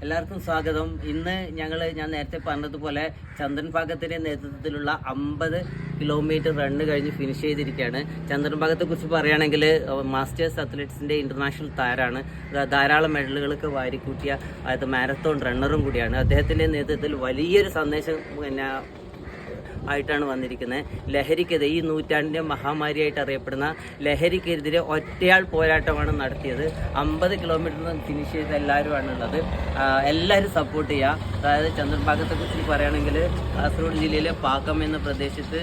എല്ലാവർക്കും സ്വാഗതം. ഇന്ന് ഞാൻ നേരത്തെ പറഞ്ഞതുപോലെ ചന്ദ്രൻഭാഗത്തിൻ്റെ നേതൃത്വത്തിലുള്ള 50 കിലോമീറ്റർ റണ്ണ് കഴിഞ്ഞ് ഫിനിഷ് ചെയ്തിരിക്കുകയാണ്. ചന്ദ്രൻഭാഗത്തെ കുറിച്ച് പറയുകയാണെങ്കിൽ മാസ്റ്റേഴ്സ് അത്ലറ്റ്സിൻ്റെ ഇൻ്റർനാഷണൽ താരമാണ്. ധാരാളം മെഡലുകളൊക്കെ വാരിക്കൂട്ടിയ മാരത്തോൺ റണ്ണറും കൂടിയാണ്. അദ്ദേഹത്തിൻ്റെ നേതൃത്വത്തിൽ വലിയൊരു സന്ദേശം ആയിട്ടാണ് വന്നിരിക്കുന്നത്. ലഹരിക്കെതിരെ, ഈ നൂറ്റാണ്ടിൻ്റെ മഹാമാരിയായിട്ട് അറിയപ്പെടുന്ന ലഹരിക്കെതിരെ ഒറ്റയാൾ പോരാട്ടമാണ് നടത്തിയത്. 50 കിലോമീറ്റർ ഫിനിഷ് ചെയ്ത എല്ലാവരുമാണുള്ളത്. എല്ലാവരും സപ്പോർട്ട് ചെയ്യുക. അതായത് ചന്ദ്രൻഭാഗത്തെക്കുറിച്ച് പറയുകയാണെങ്കിൽ കാസർഗോഡ് ജില്ലയിലെ പാക്കം എന്ന പ്രദേശത്ത്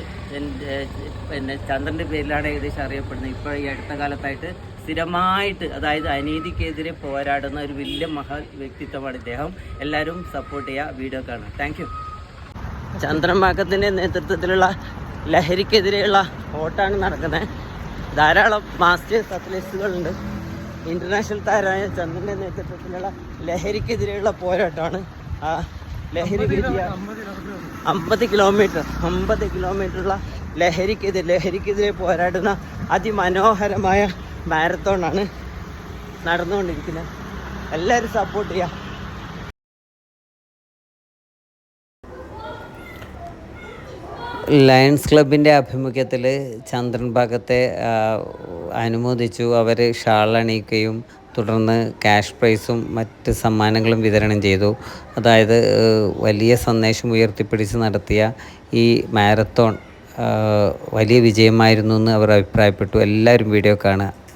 ചന്ദ്രൻ്റെ പേരിലാണ് ഏകദേശം അറിയപ്പെടുന്നത്. ഇപ്പോൾ ഈ അടുത്ത കാലത്തായിട്ട് സ്ഥിരമായിട്ട്, അതായത് അനീതിക്കെതിരെ പോരാടുന്ന ഒരു വലിയ മഹാ വ്യക്തിത്വമാണ് ഇദ്ദേഹം. എല്ലാവരും സപ്പോർട്ട് ചെയ്യുക. വീഡിയോ കാണാം. Thank you. ചന്ദ്രൻഭാഗത്തിൻ്റെ നേതൃത്വത്തിലുള്ള ലഹരിക്കെതിരെയുള്ള ഓട്ടാണ് നടക്കുന്നത്. ധാരാളം മാസ്റ്റേഴ്സ് അത്ലറ്റ്സുകളുണ്ട്. ഇൻ്റർനാഷണൽ താരമായ ചന്ദ്രൻ്റെ നേതൃത്വത്തിലുള്ള ലഹരിക്കെതിരെയുള്ള പോരാട്ടമാണ്. ലഹരി 50 കിലോമീറ്ററുള്ള ലഹരിക്കെതിരെ പോരാടുന്ന അതിമനോഹരമായ മാരത്തോണാണ് നടന്നുകൊണ്ടിരിക്കുന്നത്. എല്ലാവരും സപ്പോർട്ട് ചെയ്യുക. ലയൺസ് ക്ലബിൻ്റെ ആഭിമുഖ്യത്തിൽ ചന്ദ്രൻഭാഗത്തെ അനുമോദിച്ചു. അവർ ഷാൾ അണിയിക്കുകയും തുടർന്ന് ക്യാഷ് പ്രൈസും മറ്റ് സമ്മാനങ്ങളും വിതരണം ചെയ്തു. അതായത് വലിയ സന്ദേശം ഉയർത്തിപ്പിടിച്ച് നടത്തിയ ഈ മാരത്തോൺ വലിയ വിജയമായിരുന്നു എന്ന് അവർ അഭിപ്രായപ്പെട്ടു. എല്ലാവരും വീഡിയോ കാണുക.